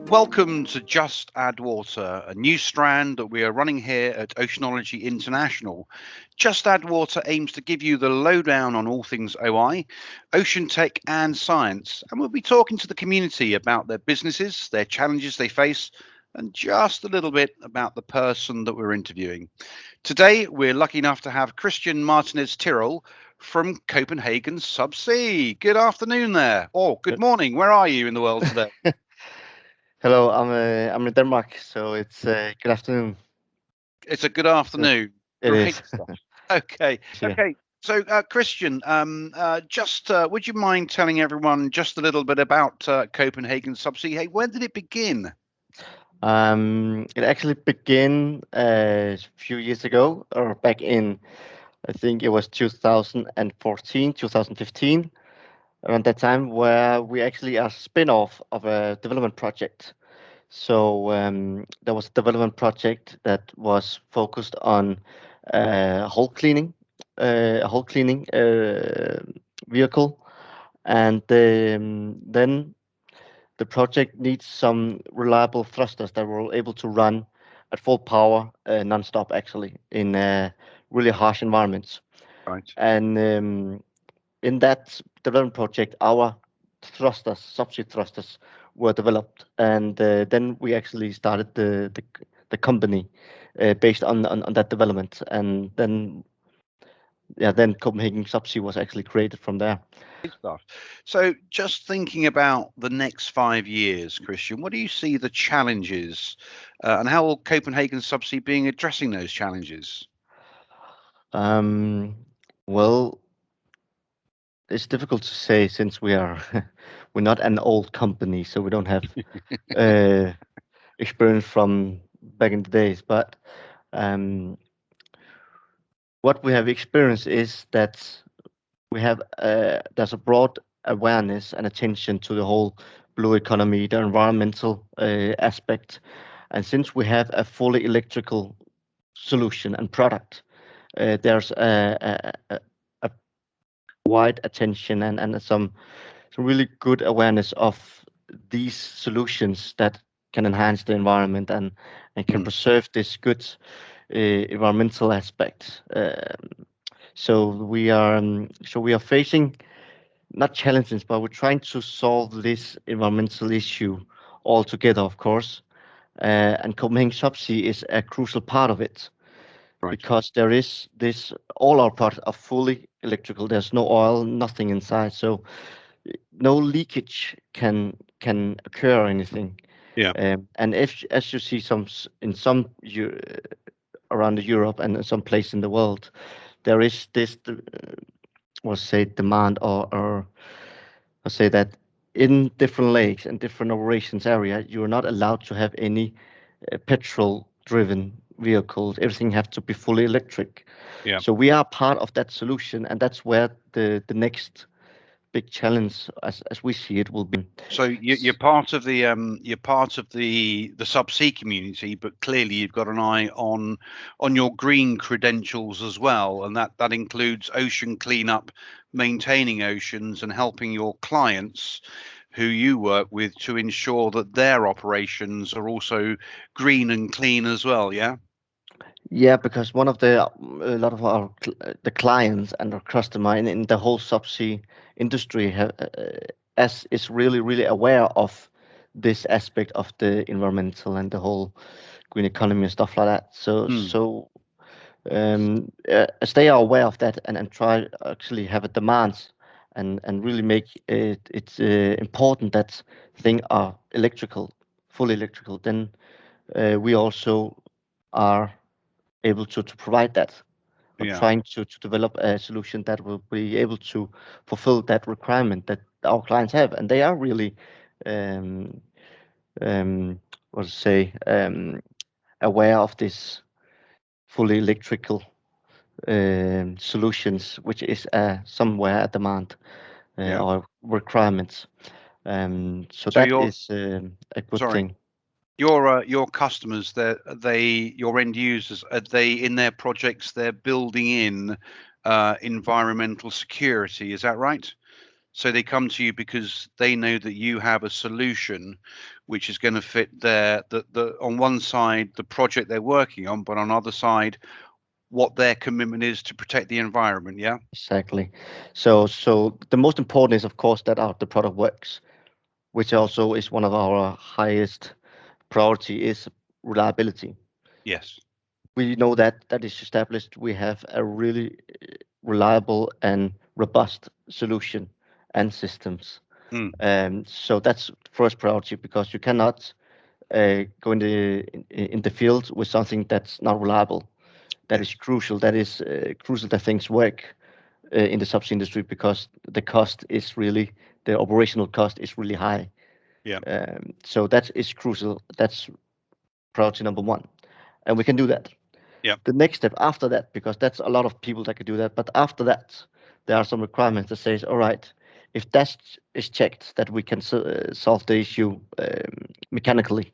Welcome to Just Add Water, a new strand that we are running here at Oceanology International. Just Add Water aims to give you the lowdown on all things OI, ocean tech and science, and we'll be talking to the community about their businesses, their challenges they face, and just a little bit about the person that we're interviewing. Today, we're lucky enough to have Christian Martinez-Tyrrell from Copenhagen Subsea. Good afternoon there, or good morning. Where are you in the world today? Hello, I'm in Denmark, so it's good afternoon. It's a good So afternoon. it Great is. stuff. Okay. Yeah. Okay. So, Christian, just would you mind telling everyone just a little bit about Copenhagen Subsea? Hey, when did it begin? It actually began a few years ago, or back in, I think it was 2014, 2015, around that time, where we actually are a spin-off of a development project. So there was a development project that was focused on hull cleaning, a hull cleaning vehicle, and then the project needs some reliable thrusters that were able to run at full power, non-stop, actually, in really harsh environments. Right. And in that development project, our thrusters, subsea thrusters, were developed, and then we actually started the company based on that development, and then Copenhagen Subsea was actually created from there. Great stuff. So, just thinking about the next 5 years, Christian, what do you see the challenges, and how will Copenhagen Subsea being addressing those challenges? Um, well, it's difficult to say since we're not an old company, so we don't have uh, experience from back in the days. But um, what we have experienced is that we have there's a broad awareness and attention to the whole blue economy, the environmental aspect, and since we have a fully electrical solution and product, there's a wide attention and some really good awareness of these solutions that can enhance the environment and can Mm, preserve this good environmental aspect. So we are facing not challenges, but we're trying to solve this environmental issue all together, of course. And Copenhagen Subsea is a crucial part of it right. because there is this all our products are fully electrical. There's no oil, nothing inside, so no leakage can occur or anything. Yeah. And if as you see in some around Europe and in some place in the world, there is this or say demand or say that in different lakes and different operations area, you are not allowed to have any petrol driven vehicles. Everything have to be fully electric. Yeah. So we are part of that solution, and that's where the next big challenge, as we see it, will be. So you're part of the subsea community, but clearly you've got an eye on your green credentials as well, and that includes ocean cleanup, maintaining oceans, and helping your clients who you work with to ensure that their operations are also green and clean as well. Yeah. Yeah, because one of a lot of the clients and our customer in the whole subsea industry as is really aware of this aspect of the environmental and the whole green economy and stuff like that. So Hmm. so as they are aware of that and try actually have a demand and really make it's important that things are electrical, fully electrical, then we also are able to provide that or Yeah. trying to develop a solution that will be able to fulfill that requirement that our clients have. And they are really, um, what to say, aware of this fully electrical solutions, which is somewhere a demand Yeah. or requirements. So So that you're is a good sorry. thing. Your customers, your end users, are they in their projects? They're building in environmental security. Is that right? So they come to you because they know that you have a solution which is going to fit the on one side the project they're working on, but on the other side what their commitment is to protect the environment. Yeah. Exactly. So the most important is, of course, that the product works, which also is one of our highest priority is reliability. Yes. We know that that is established. We have a really reliable and robust solution and systems. Mm, So that's first priority because you cannot go in the field with something that's not reliable. That is yes. crucial. That is crucial that things work in the subsea industry because the cost is really the operational cost is really high. Yeah. So that is crucial. That's priority number one, and we can do that. Yeah. The next step after that, because that's a lot of people that can do that, but after that, there are some requirements that says, all right, if that is checked that we can solve the issue mechanically,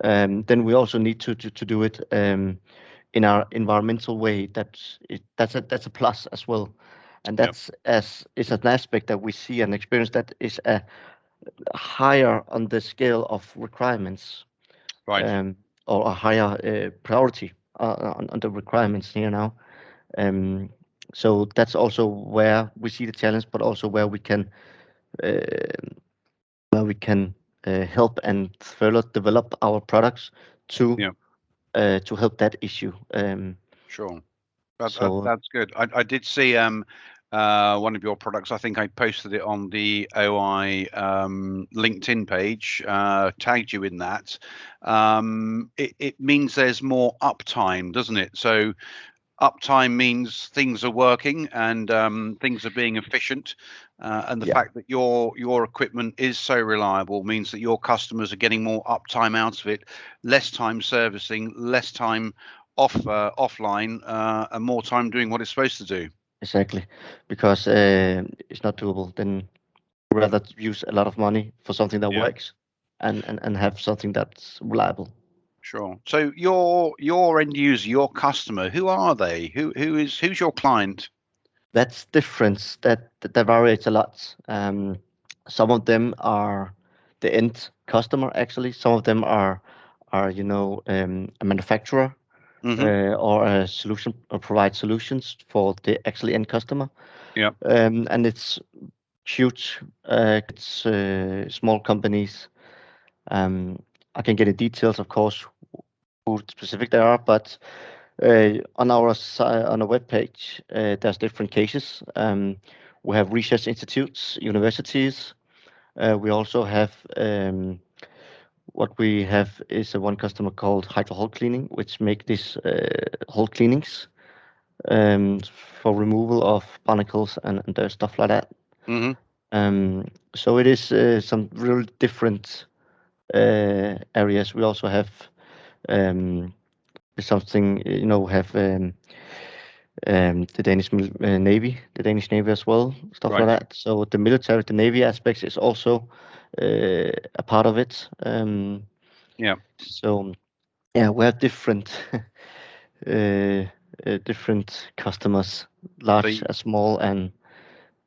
then we also need to do it in our environmental way. That's a plus as well, and Yeah. that's as is an aspect that we see and experience that is a higher on the scale of requirements, Right. um, or a higher priority on the requirements here now. Um, so that's also where we see the challenge, but also uh, where we can help and further develop our products Yeah. to help that issue. Sure. So That's good. I did see one of your products. I think I posted it on the OI LinkedIn page, tagged you in that. It means there's more uptime, doesn't it? So uptime means things are working and things are being efficient. And the yeah, fact that your equipment is so reliable means that your customers are getting more uptime out of it, less time servicing, less time offline, and more time doing what it's supposed to do. exactly, because it's not doable. Then rather use a lot of money for something that Yeah, works and have something that's reliable. sure. So your end user, your customer, who are they? Who's your client? That's difference that varies a lot. Some of them are the end customer actually. Some of them are a manufacturer Hmm. or a solution or provide solutions for the actually end customer. Yeah. And it's huge. It's small companies. Um, I can get the details, of course, who specific they are, but on our on our webpage, there's different cases. We have research institutes, universities. We also have what we have is a one customer called Hydro Hull Cleaning, which make these hull cleanings um, for removal of barnacles and stuff like that. Hmm. Um, so it is some real different areas. We also have um, something, have the Navy, the Danish Navy as well, stuff like Right. that. So the military, the Navy aspects is also a part of it. Yeah. So yeah, we have different uh, different customers, So large, small, and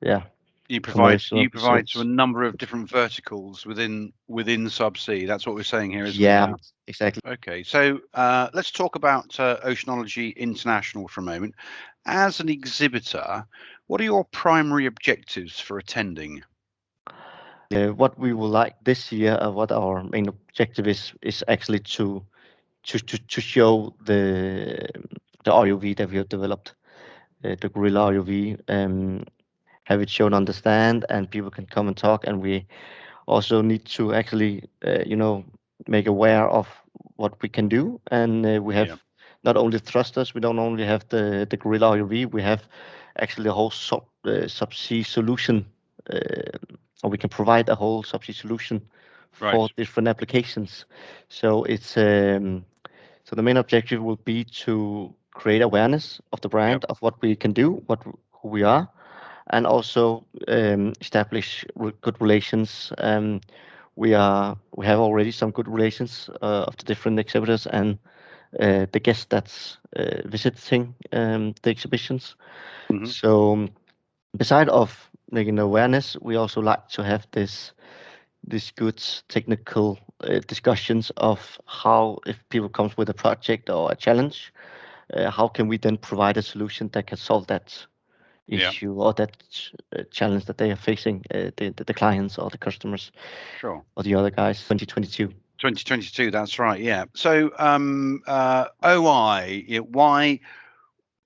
yeah, you provide commercial you provide to a research. number of different verticals within subsea. That's what we're saying here, isn't it? Yeah, Yeah. exactly. Okay. So let's talk about Oceanology International for a moment. As an exhibitor, what are your primary objectives for attending? What we would like this year, what our main objective is actually to show the ROV that we have developed, the Gorilla ROV, have it shown on the stand, and people can come and talk. And we also need to actually, make aware of what we can do. And we have Yeah. not only thrusters, we don't only have the Gorilla ROV, we have actually a whole subsea solution, or we can provide a whole subsea solution Right. for different applications. So it's so the main objective will be to create awareness of the Yep. brand, of what we can do, who we are, and also establish good relations. We have already some good relations of the different exhibitors and the guests that's visiting the exhibitions. Hmm. So beside of making awareness, we also like to have this good technical discussions of how, if people comes with a project or a challenge, how can we then provide a solution that can solve that Yeah, issue or that challenge that they are facing, the clients or the customers sure. or the other guys. 2022. 2022, that's right. Yeah. So, OI, why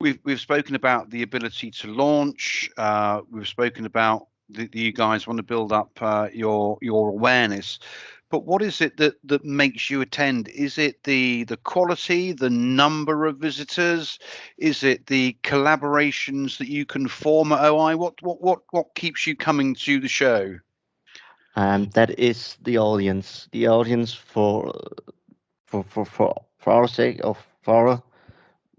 we've spoken about the ability to launch. We've spoken about that you guys want to build up your awareness. But what is it that makes you attend? Is it the quality, the number of visitors? Is it the collaborations that you can form at OI? What keeps you coming to the show? That is the audience. The audience for our sake of for our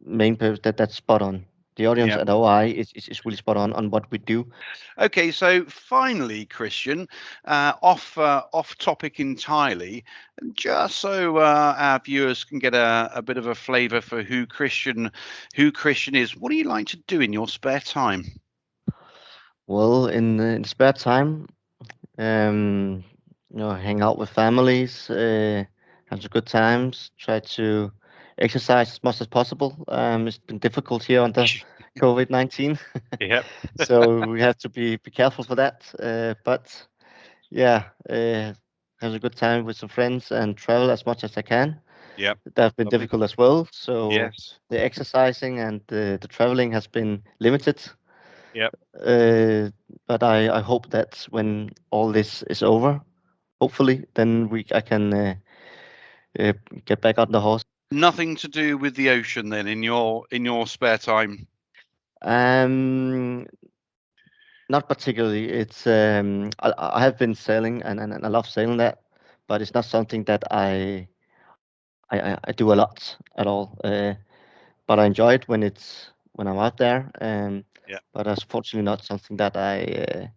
main purpose, that's spot on. The audience Yeah. at OI is really spot on what we do. Okay, so finally, Christian, off topic entirely, just so our viewers can get a bit of a flavour for who Christian is. What do you like to do in your spare time? Well, in spare time, um, hang out with families, have some good times, try to exercise as much as possible. It's been difficult here under COVID-19, Yep, so we have to be careful for that. But yeah, have a good time with some friends and travel as much as I can. yep, That's been lovely. difficult as well. So Yes, the exercising and the traveling has been limited. yep. Uh, but I hope that when all this is over, hopefully, then I can uh, get back on the horse. Nothing to do with the ocean then in your spare time. Um, Not particularly. It's I have been sailing and I love sailing that, but it's not something that I do a lot at all. But I enjoy it when I'm out there. Yeah. But that's fortunately not something that I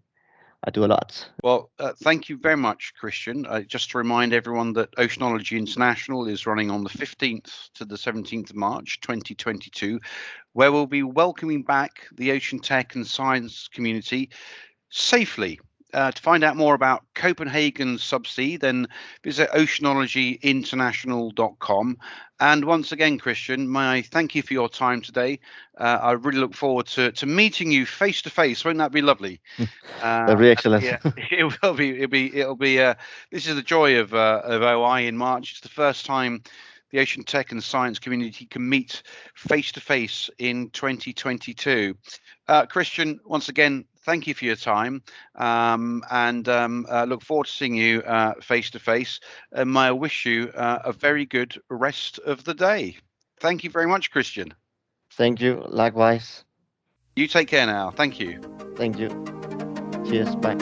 do a lot. Well, thank you very much, Christian. Just to remind everyone that Oceanology International is running on the 15th to the 17th of March 2022, where we'll be welcoming back the ocean tech and science community safely. To find out more about Copenhagen Subsea, then visit oceanologyinternational.com. And once again, Christian, may I thank you for your time today. I really look forward to meeting you face to face. Won't that be lovely? That'd be excellent. Yeah, it will be. It'll be. This is the joy of OI in March. It's the first time the ocean tech and science community can meet face to face in 2022. Christian, once again, thank you for your time, and look forward to seeing you face to face. And may I wish you a very good rest of the day. Thank you very much, Christian. Thank you. Likewise. You take care now. Thank you. Thank you. Cheers. Bye.